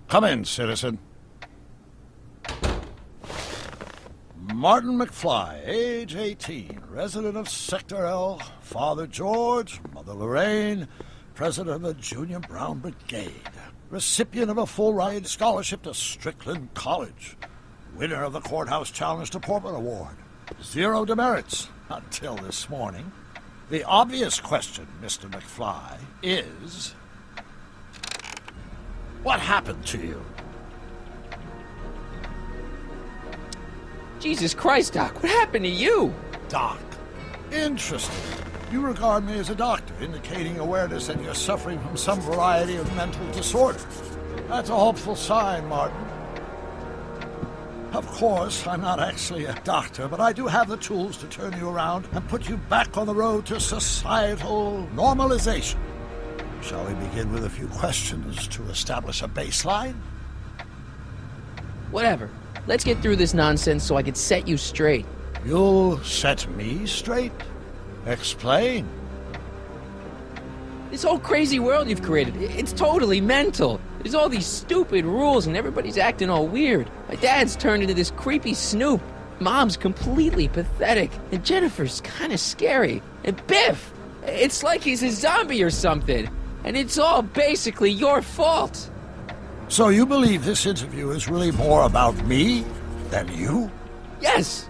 Come in, citizen. Martin McFly, age 18, resident of Sector L, Father George, Mother Lorraine, president of the Junior Brown Brigade, recipient of a full-ride scholarship to Strickland College, winner of the Courthouse Challenge to Portman Award. 0 demerits until this morning. The obvious question, Mr. McFly, is... what happened to you? Jesus Christ, Doc, what happened to you? Doc. Interesting. You regard me as a doctor, indicating awareness that you're suffering from some variety of mental disorder. That's a hopeful sign, Martin. Of course, I'm not actually a doctor, but I do have the tools to turn you around and put you back on the road to societal normalization. Shall we begin with a few questions to establish a baseline? Whatever. Let's get through this nonsense so I can set you straight. You'll set me straight? Explain. This whole crazy world you've created, it's totally mental. There's all these stupid rules and everybody's acting all weird. My dad's turned into this creepy snoop. Mom's completely pathetic. And Jennifer's kind of scary. And Biff, it's like he's a zombie or something. And it's all basically your fault. So you believe this interview is really more about me than you? Yes.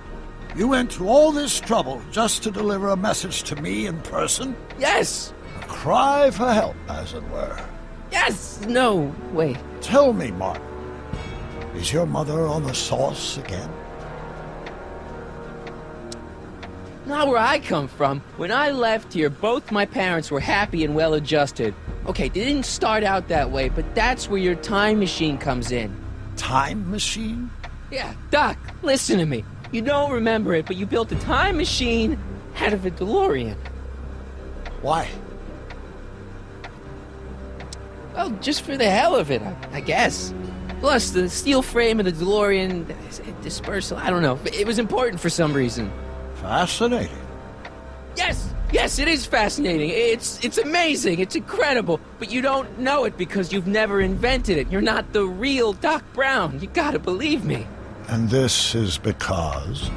You went to all this trouble just to deliver a message to me in person? Yes. A cry for help, as it were. Yes. No, wait. Tell me, Martin, is your mother on the sauce again? Not where I come from. When I left here, both my parents were happy and well-adjusted. Okay, they didn't start out that way, but that's where your time machine comes in. Time machine? Yeah, Doc, listen to me. You don't remember it, but you built a time machine out of a DeLorean. Why? Well, just for the hell of it, I guess. Plus, the steel frame of the DeLorean, dispersal, I don't know. It was important for some reason. Fascinating. Yes, it is fascinating. It's amazing. It's incredible. But you don't know it because you've never invented it. You're not the real Doc Brown. You gotta believe me. And this is because?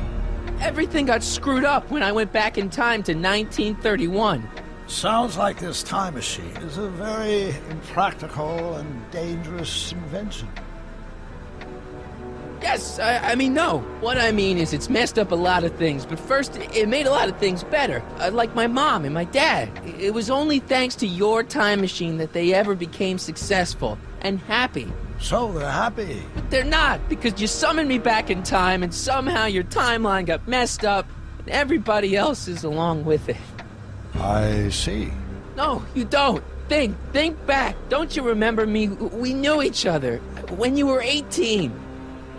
Everything got screwed up when I went back in time to 1931. Sounds like this time machine is a very impractical and dangerous invention. Yes, I mean, no. What I mean is it's messed up a lot of things, but first, it made a lot of things better. Like my mom and my dad. It was only thanks to your time machine that they ever became successful and happy. So they're happy. But they're not, because you summoned me back in time, and somehow your timeline got messed up, and everybody else is along with it. I see. No, you don't. Think back. Don't you remember me? We knew each other when you were 18.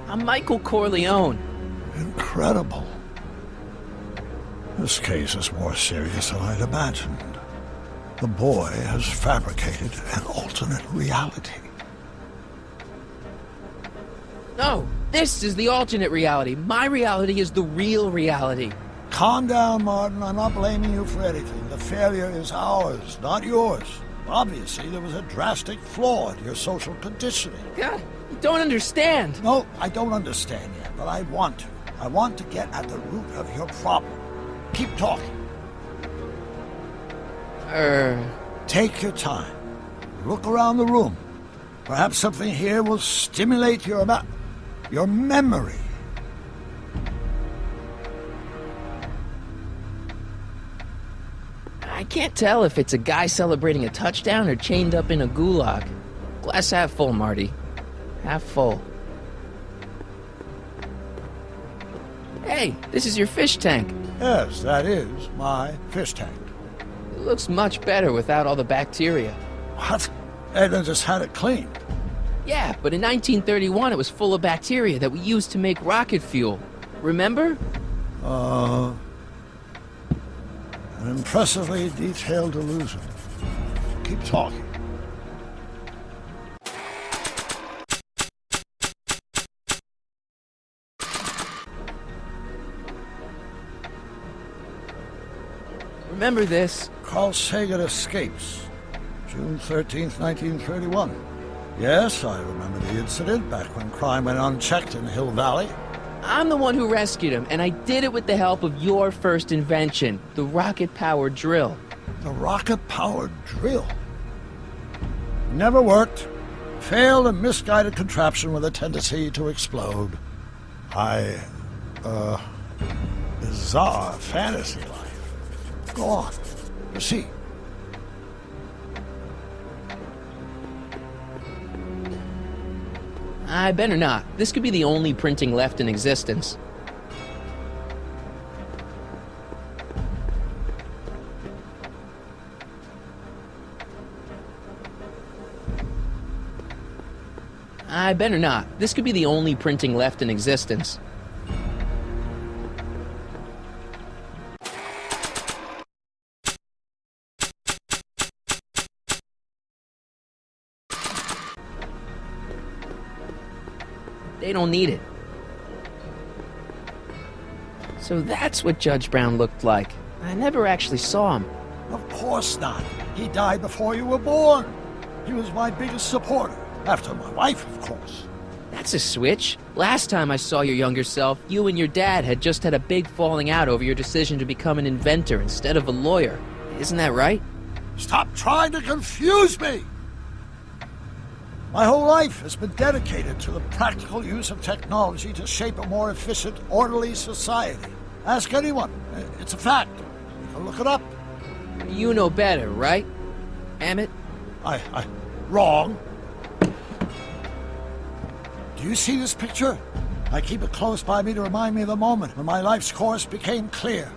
I'm Michael Corleone. Incredible. This case is more serious than I'd imagined. The boy has fabricated an alternate reality. No, this is the alternate reality. My reality is the real reality. Calm down, Martin. I'm not blaming you for anything. The failure is ours, not yours. Obviously, there was a drastic flaw in your social conditioning. God, you don't understand. No, I don't understand yet, but I want to. I want to get at the root of your problem. Keep talking. Take your time. Look around the room. Perhaps something here will stimulate your memory. I can't tell if it's a guy celebrating a touchdown or chained up in a gulag. Glass half full, Marty. Half full. Hey, this is your fish tank. Yes, that is my fish tank. It looks much better without all the bacteria. What? Edna just had it cleaned. Yeah, but in 1931 it was full of bacteria that we used to make rocket fuel. Remember? An impressively detailed illusion. Keep talking. Remember this? Carl Sagan escapes. June 13th, 1931. Yes, I remember the incident back when crime went unchecked in Hill Valley. I'm the one who rescued him, and I did it with the help of your first invention, the rocket-powered drill. The rocket-powered drill? Never worked. Failed and misguided contraption with a tendency to explode. Bizarre fantasy life. Go on. Proceed. I better not. This could be the only printing left in existence. I better not. This could be the only printing left in existence. They don't need it. So that's what Judge Brown looked like. I never actually saw him. Of course not. He died before you were born. He was my biggest supporter. After my wife, of course. That's a switch. Last time I saw your younger self, you and your dad had just had a big falling out over your decision to become an inventor instead of a lawyer. Isn't that right? Stop trying to confuse me! My whole life has been dedicated to the practical use of technology to shape a more efficient, orderly society. Ask anyone. It's a fact. You can look it up. You know better, right, Emmett? Wrong. Do you see this picture? I keep it close by me to remind me of the moment when my life's course became clear.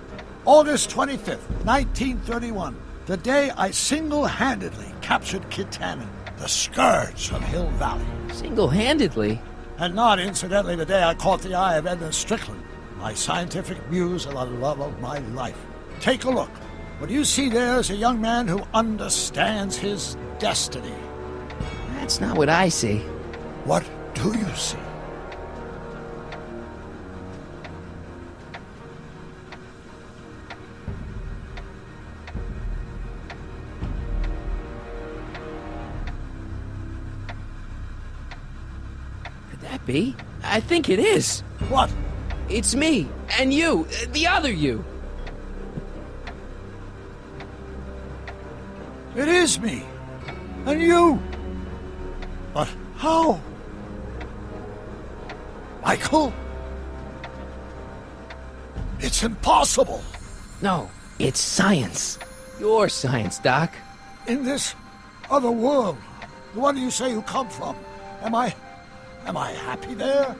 August 25th, 1931. The day I single-handedly captured Kit Tannen, the scourge of Hill Valley. Single-handedly? And not, incidentally, the day I caught the eye of Edna Strickland, my scientific muse and the love of my life. Take a look. What you see there is a young man who understands his destiny. That's not what I see. What do you see? Could that be? I think it is. What? It's me, and you, the other you. It is me. And you. But how? Michael? It's impossible. No, it's science. Your science, Doc. In this other world, the one you say you come from, am I happy there?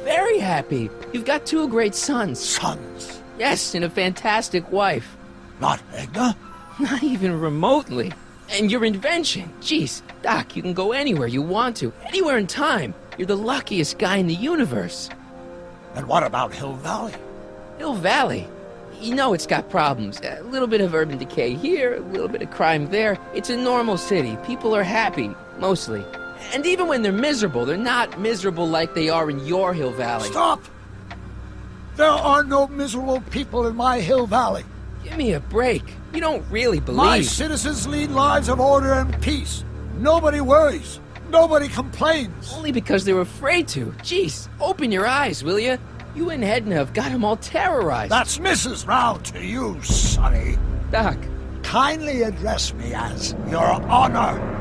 Very happy. You've got two great sons. Sons? Yes, and a fantastic wife. Not Edna? Not even remotely. And your invention. Jeez, Doc, you can go anywhere you want to. Anywhere in time. You're the luckiest guy in the universe. And what about Hill Valley? Hill Valley? You know it's got problems. A little bit of urban decay here, a little bit of crime there. It's a normal city. People are happy, mostly. And even when they're miserable, they're not miserable like they are in your Hill Valley. Stop! There are no miserable people in my Hill Valley. Give me a break. You don't really believe... My citizens lead lives of order and peace. Nobody worries. Nobody complains. Only because they're afraid to. Jeez, open your eyes, will you? You and Edna have got them all terrorized. That's Mrs. Brown to you, Sonny. Doc. Kindly address me as Your Honor.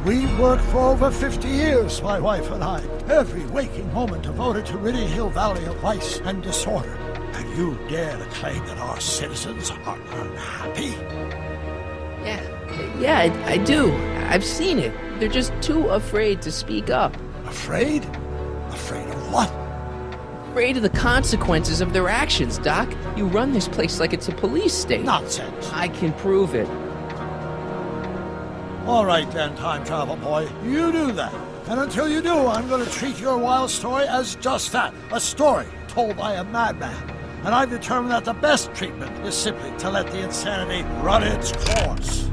We worked for over 50 years, my wife and I. Every waking moment devoted to ridding Hill Valley of vice and disorder. And you dare to claim that our citizens are unhappy? Yeah, I do. I've seen it. They're just too afraid to speak up. Afraid? Afraid of what? Afraid of the consequences of their actions, Doc. You run this place like it's a police state. Nonsense. I can prove it. All right then, time travel boy. You do that. And until you do, I'm going to treat your wild story as just that. A story told by a madman. And I've determined that the best treatment is simply to let the insanity run its course.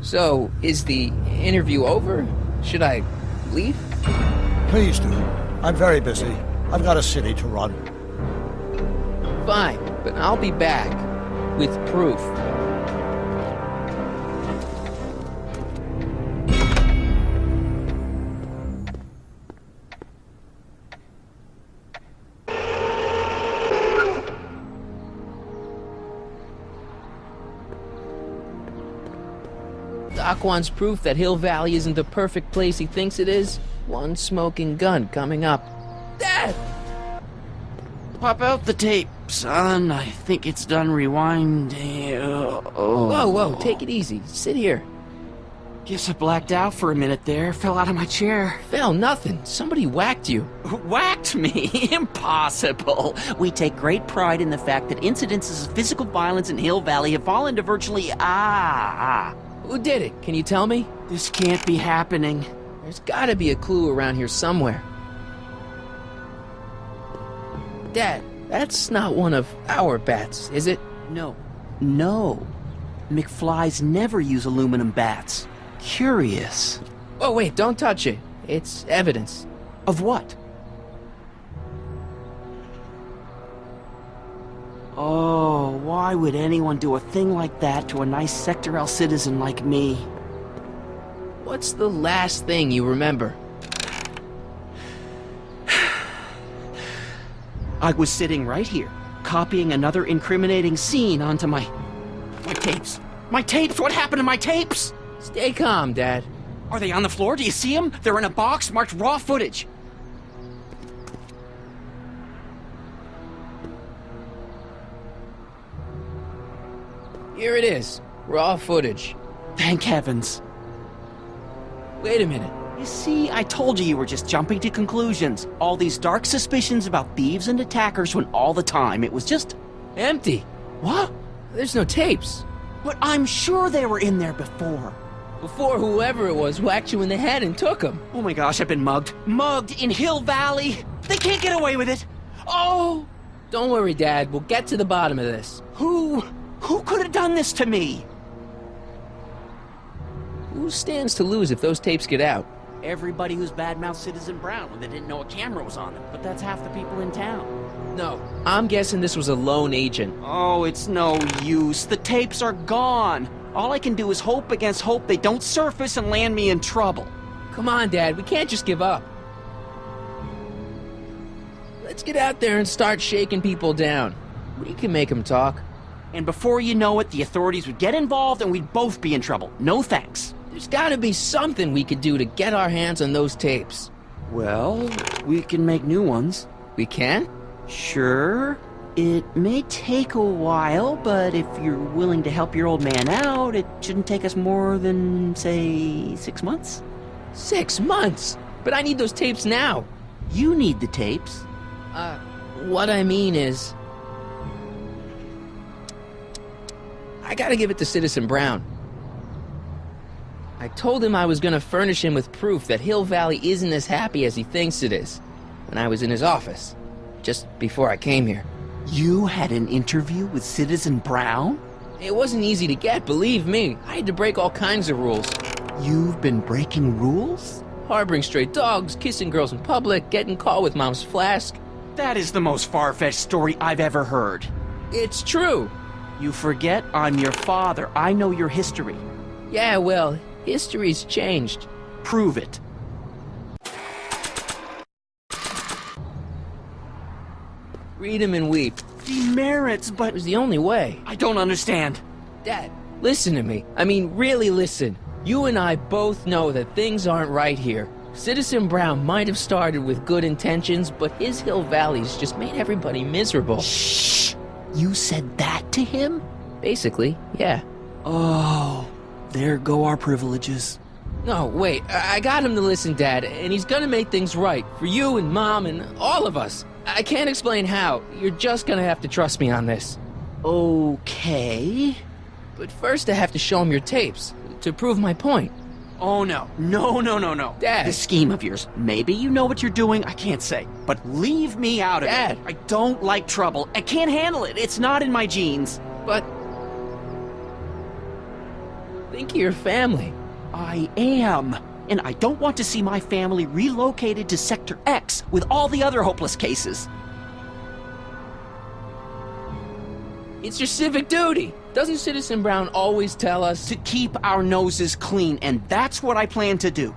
So, is the interview over? Should I leave? Please do. I'm very busy. I've got a city to run. Fine, but I'll be back with proof. Doc wants proof that Hill Valley isn't the perfect place he thinks it is. One smoking gun coming up. Dad! Pop out the tape, son. I think it's done rewinding. Whoa, take it easy. Sit here. Guess I blacked out for a minute there. Fell out of my chair. Phil, nothing. Somebody whacked you. Whacked me? Impossible. We take great pride in the fact that incidences of physical violence in Hill Valley have fallen to virtually... Who did it? Can you tell me? This can't be happening. There's gotta be a clue around here somewhere. Dad, that's not one of our bats, is it? No. McFlys never use aluminum bats. Curious. Oh, wait, don't touch it. It's evidence. Of what? Oh, why would anyone do a thing like that to a nice Sector L citizen like me? What's the last thing you remember? I was sitting right here, copying another incriminating scene onto my tapes. My tapes! What happened to my tapes? Stay calm, Dad. Are they on the floor? Do you see them? They're in a box marked raw footage. Here it is. Raw footage. Thank heavens. Wait a minute. You see, I told you were just jumping to conclusions. All these dark suspicions about thieves and attackers when all the time it was just... Empty. What? There's no tapes. But I'm sure they were in there before. Before whoever it was whacked you in the head and took them. Oh my gosh, I've been mugged. Mugged in Hill Valley. They can't get away with it. Oh! Don't worry, Dad. We'll get to the bottom of this. Who could have done this to me? Who stands to lose if those tapes get out? Everybody who's badmouthed Citizen Brown when they didn't know a camera was on them. But that's half the people in town. No. I'm guessing this was a lone agent. Oh, it's no use. The tapes are gone. All I can do is hope against hope they don't surface and land me in trouble. Come on, Dad. We can't just give up. Let's get out there and start shaking people down. We can make them talk. And before you know it, the authorities would get involved and we'd both be in trouble. No thanks. There's gotta be something we could do to get our hands on those tapes. Well, we can make new ones. We can? Sure. It may take a while, but if you're willing to help your old man out, it shouldn't take us more than, say, 6 months. 6 months? But I need those tapes now. You need the tapes. What I mean is... I gotta give it to Citizen Brown. I told him I was gonna furnish him with proof that Hill Valley isn't as happy as he thinks it is when I was in his office, just before I came here. You had an interview with Citizen Brown? It wasn't easy to get, believe me. I had to break all kinds of rules. You've been breaking rules? Harboring stray dogs, kissing girls in public, getting caught with Mom's flask. That is the most far-fetched story I've ever heard. It's true. You forget I'm your father. I know your history. Yeah, well, history's changed. Prove it. Read him and weep. Demerits, It but was the only way. I don't understand. Dad, listen to me. I mean, really listen. You and I both know that things aren't right here. Citizen Brown might have started with good intentions, but his Hill Valley's just made everybody miserable. Shh! You said that to him? Basically, yeah. Oh, there go our privileges. No, wait, I got him to listen, Dad, and he's gonna make things right for you and Mom and all of us. I can't explain how. You're just gonna have to trust me on this. Okay. But first I have to show him your tapes, to prove my point. Oh no. No. Dad. This scheme of yours, maybe you know what you're doing, I can't say. But leave me out of Dad. it. I don't like trouble. I can't handle it. It's not in my genes. But... think of your family. I am. And I don't want to see my family relocated to Sector X with all the other hopeless cases. It's your civic duty. Doesn't Citizen Brown always tell us To keep our noses clean, and that's what I plan to do.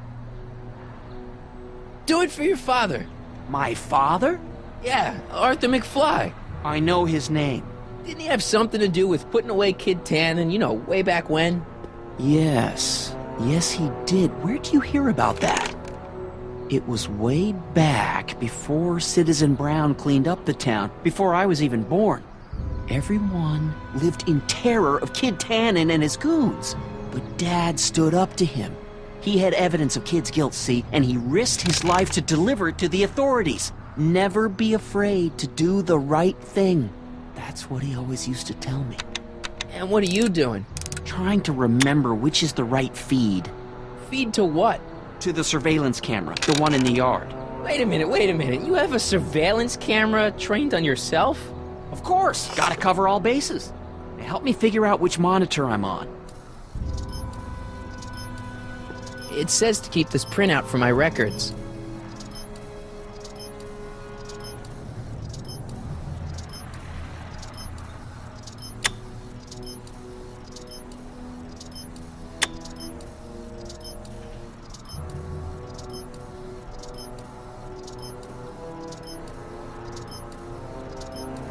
do it for your father? My father? Yeah, Arthur McFly. I know his name. Didn't he have something to do with putting away Kid Tannen, you know, way back when? Yes. Yes, he did. Where'd you hear about that? It was way back before Citizen Brown cleaned up the town, before I was even born. Everyone lived in terror of Kid Tannen and his goons. But Dad stood up to him. He had evidence of Kid's guilt, see, and he risked his life to deliver it to the authorities. Never be afraid to do the right thing. That's what he always used to tell me. And what are you doing? Trying to remember which is the right feed. Feed to what? To the surveillance camera, the one in the yard. Wait a minute. You have a surveillance camera trained on yourself? Of course, gotta cover all bases. Help me figure out which monitor I'm on. It says to keep this printout for my records.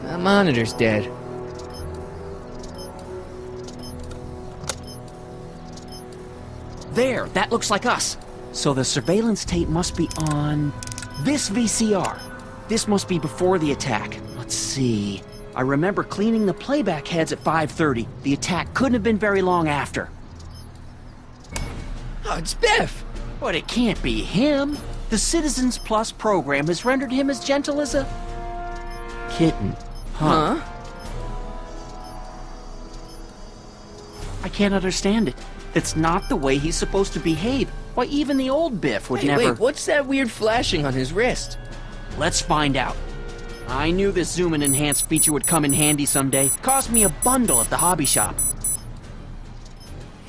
The monitor's dead. There, that looks like us. So the surveillance tape must be on this VCR. This must be before the attack. Let's see. I remember cleaning the playback heads at 5:30. The attack couldn't have been very long after. Oh, it's Biff! But it can't be him. The Citizens Plus program has rendered him as gentle as a kitten. Huh? I can't understand it. It's not the way he's supposed to behave. Why, even the old Biff would never... Wait, what's that weird flashing on his wrist? Let's find out. I knew this zoom and enhance feature would come in handy someday. Cost me a bundle at the hobby shop.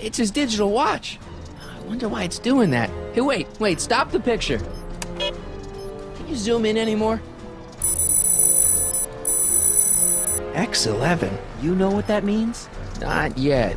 It's his digital watch. I wonder why it's doing that. Hey, wait, stop the picture. Can you zoom in anymore? X11. You know what that means? Not yet.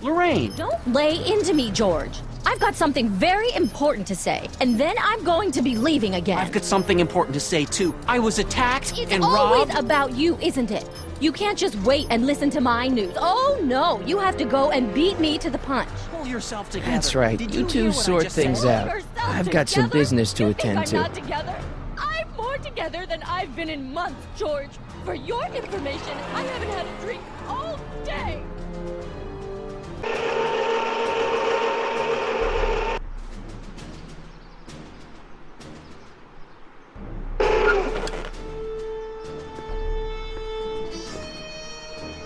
Lorraine! Don't lay into me, George. I've got something very important to say, and then I'm going to be leaving again. I've got something important to say, too. I was attacked It's and always robbed. about you, isn't it? You can't just wait and listen to my news. Oh, no. You have to go and beat me to the punch. Pull yourself together. That's right. Did You hear two what I sort just things said? out. Yourself I've got some together? business to You attend think to. I'm not together? I'm more together than I've been in months, George. For your information, I haven't had a drink all day.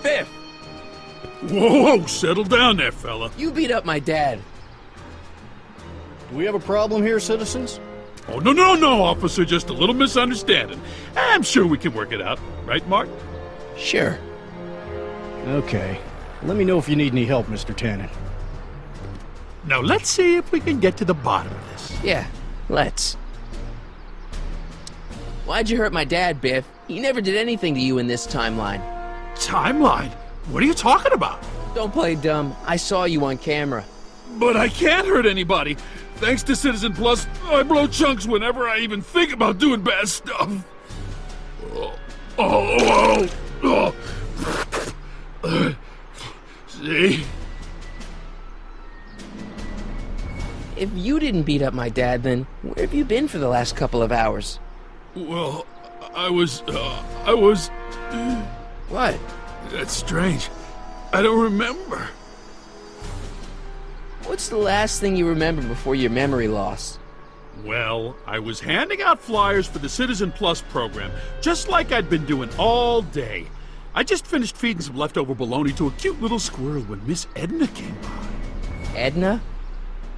Biff! Whoa, settle down there, fella. You beat up my dad. Do we have a problem here, citizens? Oh, no, officer, just a little misunderstanding. I'm sure we can work it out. Right, Mark? Sure. Okay. Let me know if you need any help, Mr. Tannen. Now, let's see if we can get to the bottom of this. Yeah, let's. Why'd you hurt my dad, Biff? He never did anything to you in this timeline. Timeline? What are you talking about? Don't play dumb. I saw you on camera. But I can't hurt anybody. Thanks to Citizen Plus, I blow chunks whenever I even think about doing bad stuff. See? If you didn't beat up my dad, then where have you been for the last couple of hours? Well, I was... What? That's strange. I don't remember. What's the last thing you remember before your memory loss? Well, I was handing out flyers for the Citizen Plus program, just like I'd been doing all day. I just finished feeding some leftover bologna to a cute little squirrel when Miss Edna came by. Edna?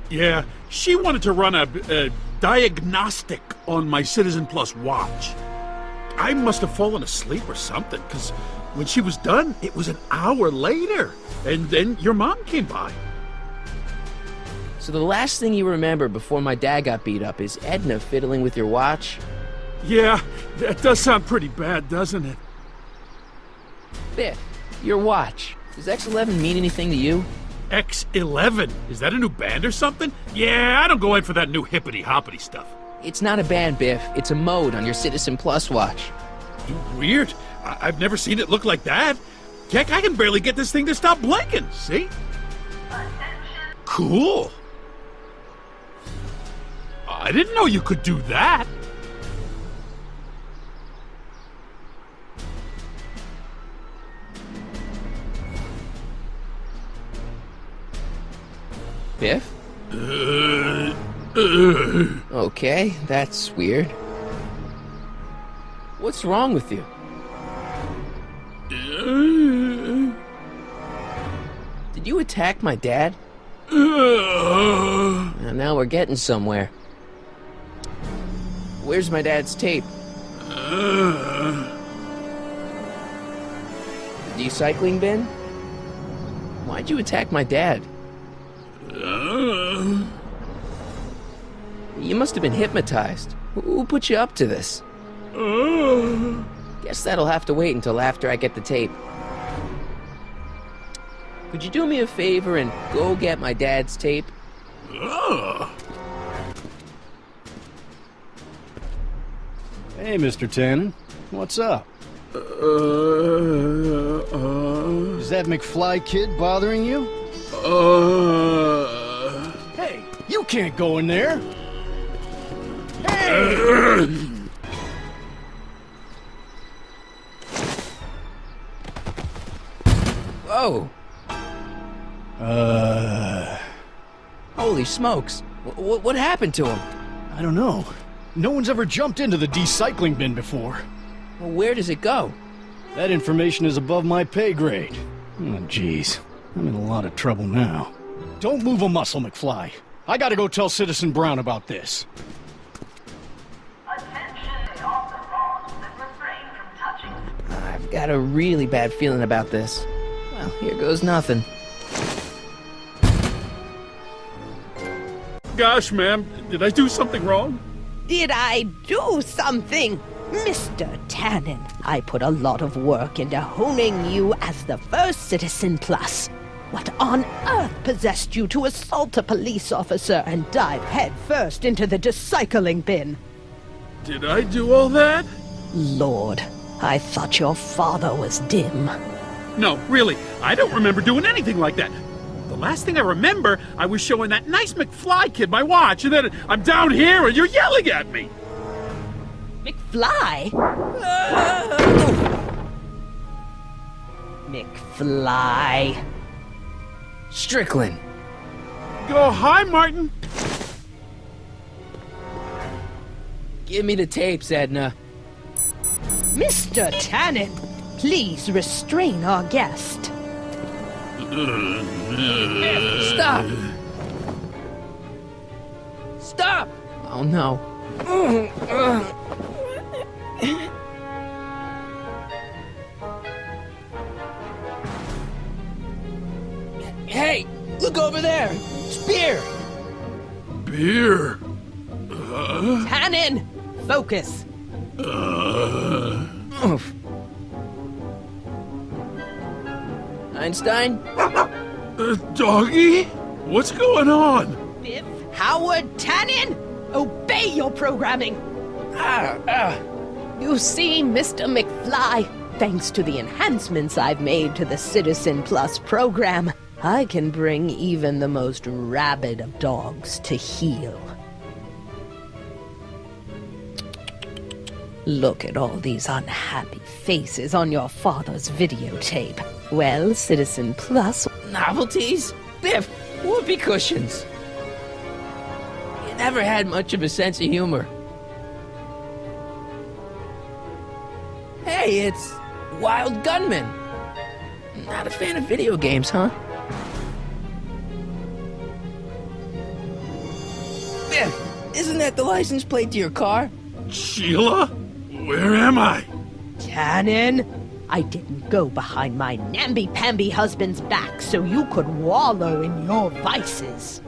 Yeah, she wanted to run a diagnostic on my Citizen Plus watch. I must have fallen asleep or something, because when she was done, it was an hour later. And then your mom came by. So the last thing you remember before my dad got beat up is Edna fiddling with your watch? Yeah, that does sound pretty bad, doesn't it? Biff, your watch. Does X11 mean anything to you? X11? Is that a new band or something? Yeah, I don't go in for that new hippity-hoppity stuff. It's not a band, Biff. It's a mode on your Citizen Plus watch. Weird. I've never seen it look like that. Heck, I can barely get this thing to stop blinking, see? Cool. I didn't know you could do that. Biff? Okay, that's weird. What's wrong with you? Did you attack my dad? Now we're getting somewhere. Where's my dad's tape? The recycling bin? Why'd you attack my dad? You must have been hypnotized. Who put you up to this? Guess that'll have to wait until after I get the tape. Could you do me a favor and go get my dad's tape? Hey, Mr. Tannen. What's up? Is that McFly kid bothering you? Hey, you can't go in there! Hey! Whoa! Holy smokes! What happened to him? I don't know. No one's ever jumped into the recycling bin before. Well, where does it go? That information is above my pay grade. Oh, jeez. I'm in a lot of trouble now. Don't move a muscle, McFly. I gotta go tell Citizen Brown about this. I've got a really bad feeling about this. Well, here goes nothing. Gosh, ma'am, did I do something wrong? Did I do something? Mr. Tannen, I put a lot of work into honing you as the first Citizen Plus. What on earth possessed you to assault a police officer and dive headfirst into the recycling bin? Did I do all that? Lord, I thought your father was dim. No, really, I don't remember doing anything like that. The last thing I remember, I was showing that nice McFly kid my watch, and then I'm down here and you're yelling at me. McFly? McFly. Strickland! Oh, hi, Martin. Give me the tapes, Edna. Mr. Tannen, please restrain our guest. Stop! Stop! Oh no. Hey! Look over there! It's beer! Beer? Tannen, focus. Oof. Einstein? Doggy? What's going on? Biff Howard Tannen, obey your programming. You see, Mr. McFly, thanks to the enhancements I've made to the Citizen Plus program, I can bring even the most rabid of dogs to heel. Look at all these unhappy faces on your father's videotape. Well, Citizen Plus... Novelties? Biff, whoopee cushions. You never had much of a sense of humor. Hey, it's Wild Gunman. Not a fan of video games, huh? Biff, isn't that the license plate to your car? Sheila? Where am I? Tannen, I didn't go behind my namby-pamby husband's back so you could wallow in your vices.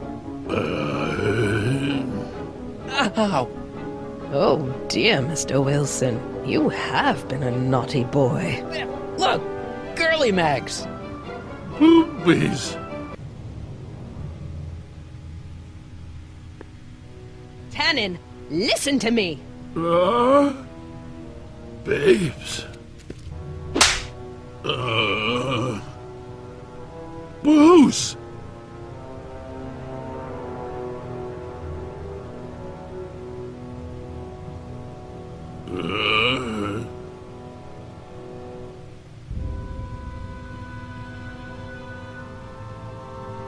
Ow. Oh dear, Mr. Wilson, you have been a naughty boy. Biff, look! Girly Mags! Boobies. Tannen, listen to me. Babes. Booze.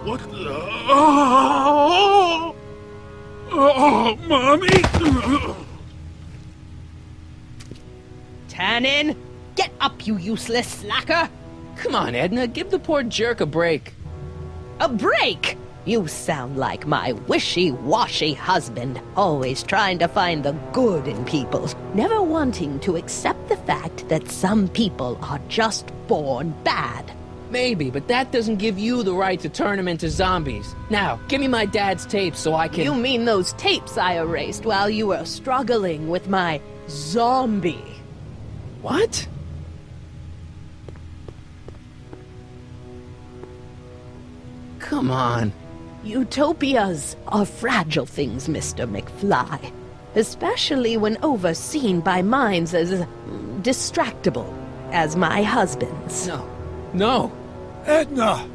What the... Oh! Oh, Mommy! Tannen, get up, you useless slacker! Come on, Edna, give the poor jerk a break. A break? You sound like my wishy-washy husband, always trying to find the good in people, never wanting to accept the fact that some people are just born bad. Maybe, but that doesn't give you the right to turn them into zombies. Now, give me my dad's tapes so I can... You mean those tapes I erased while you were struggling with my zombie? What? Come on. Utopias are fragile things, Mr. McFly. Especially when overseen by minds as distractible as my husband's. No. No. Edna!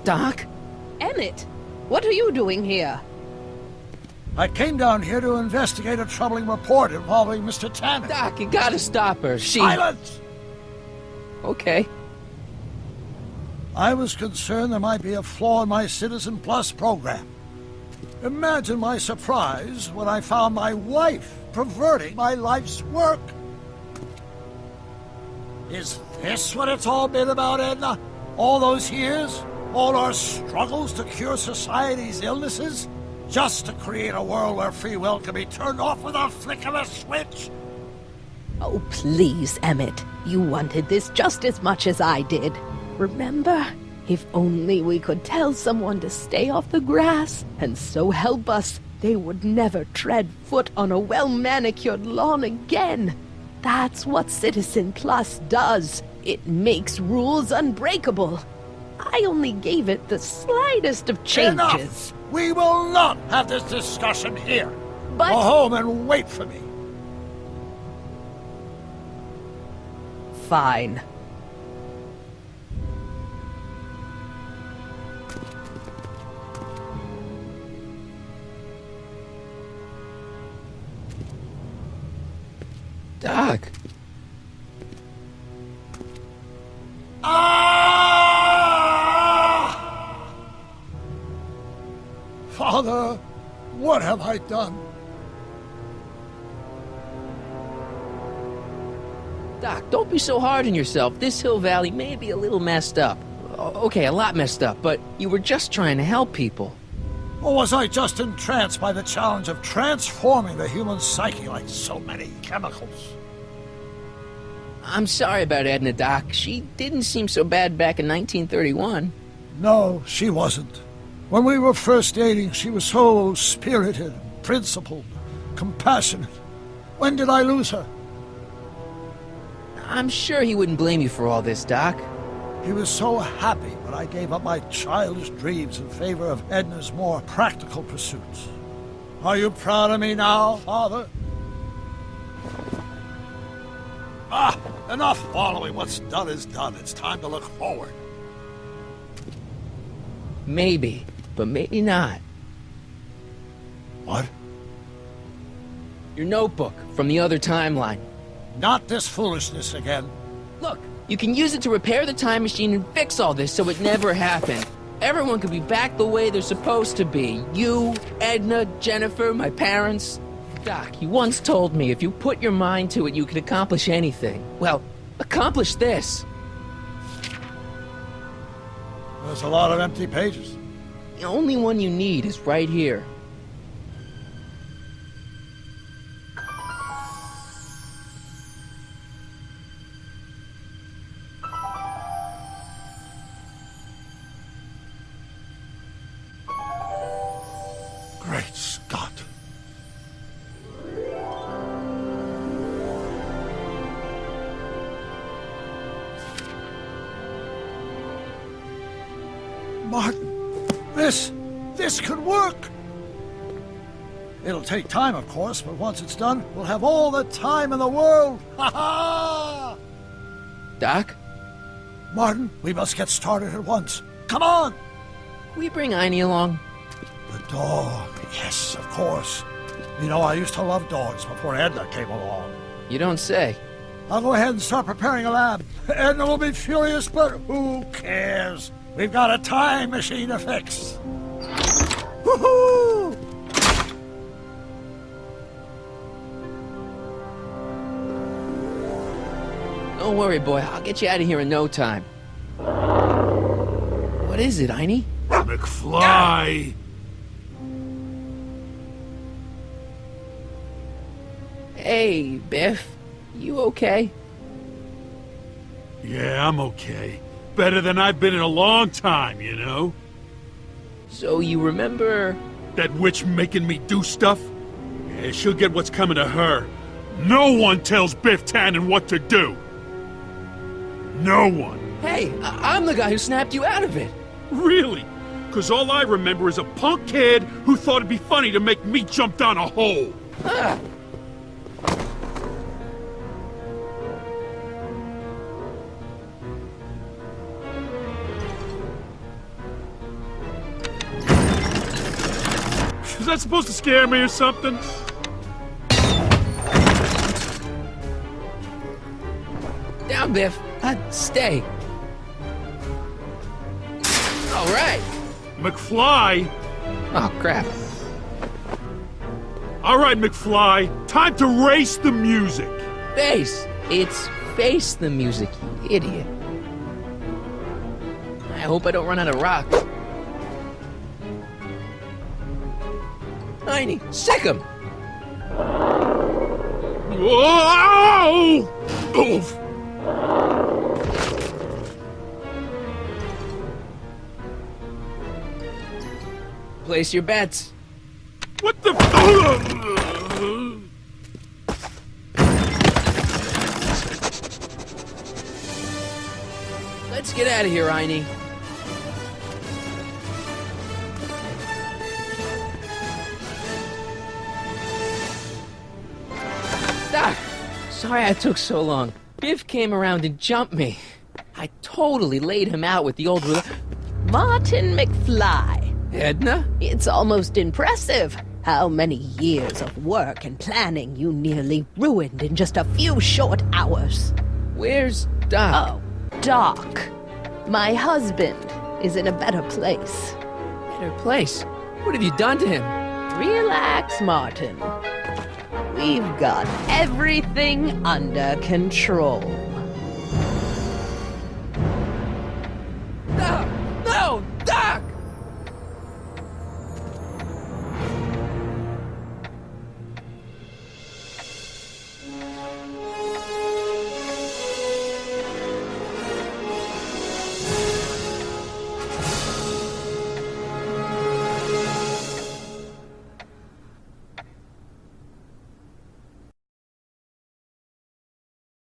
Doc? Emmett, what are you doing here? I came down here to investigate a troubling report involving Mr. Tannen. Doc, you gotta stop her. Silence! Okay. I was concerned there might be a flaw in my Citizen Plus program. Imagine my surprise when I found my wife perverting my life's work. Is this what it's all been about, Edna? All those years? All our struggles to cure society's illnesses? Just to create a world where free will can be turned off with a flick of a switch? Oh, please, Emmett. You wanted this just as much as I did. Remember? If only we could tell someone to stay off the grass, and so help us, they would never tread foot on a well-manicured lawn again. That's what Citizen Plus does. It makes rules unbreakable. I only gave it the slightest of changes. Enough! We will not have this discussion here. But... Go home and wait for me. Fine. Doc. Ah! Father, what have I done? Doc, don't be so hard on yourself. This Hill Valley may be a little messed up. Okay, a lot messed up, but you were just trying to help people. Or was I just entranced by the challenge of transforming the human psyche like so many chemicals? I'm sorry about Edna, Doc. She didn't seem so bad back in 1931. No, she wasn't. When we were first dating, she was so spirited, principled, compassionate. When did I lose her? I'm sure he wouldn't blame you for all this, Doc. He was so happy when I gave up my childish dreams in favor of Edna's more practical pursuits. Are you proud of me now, Father? Ah, enough following. What's done is done. It's time to look forward. Maybe, but maybe not. What? Your notebook from the other timeline. Not this foolishness again. Look, you can use it to repair the time machine and fix all this so it never happened. Everyone could be back the way they're supposed to be. You, Edna, Jennifer, my parents. Doc, you once told me if you put your mind to it, you could accomplish anything. Well, accomplish this. There's a lot of empty pages. The only one you need is right here. Great Scott. Martin, this could work. It'll take time, of course, but once it's done, we'll have all the time in the world. Ha ha! Doc, Martin, we must get started at once. Come on! can we bring Einie along? The dog. Yes, of course. You know, I used to love dogs before Edna came along. You don't say. I'll go ahead and start preparing a lab. Edna will be furious, but who cares? We've got a time machine to fix. Woohoo! Don't worry, boy. I'll get you out of here in no time. What is it, Einie? McFly! Hey, Biff. You okay? Yeah, I'm okay. Better than I've been in a long time, you know? So you remember... That witch making me do stuff? Yeah, she'll get what's coming to her. No one tells Biff Tannen what to do! No one! Hey, I'm the guy who snapped you out of it! Really? 'Cause all I remember is a punk kid who thought it'd be funny to make me jump down a hole! Ah. Is that supposed to scare me or something? Down, Biff. Stay. All right. McFly? Oh, crap. All right, McFly. Time to race the music. Face. It's face the music, you idiot. I hope I don't run out of rocks. Einie, sick him! Whoa! Oof! Place your bets. What the Let's get out of here, Einie. Doc, sorry I took so long. Biff came around and jumped me. I totally laid him out with the old... Martin McFly. Edna? It's almost impressive how many years of work and planning you nearly ruined in just a few short hours. Where's Doc? Oh, Doc. My husband is in a better place. Better place? What have you done to him? Relax, Martin. We've got everything under control. No! No! Doc!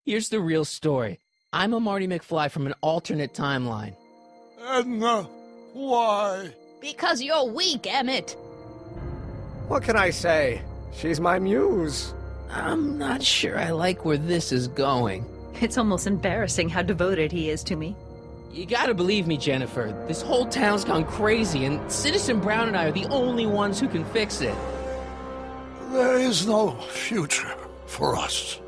Here's the real story. I'm a Marty McFly from an alternate timeline. Edna, why? Because you're weak, Emmett. What can I say? She's my muse. I'm not sure I like where this is going. It's almost embarrassing how devoted he is to me. You gotta believe me, Jennifer. This whole town's gone crazy, and Citizen Brown and I are the only ones who can fix it. There is no future for us.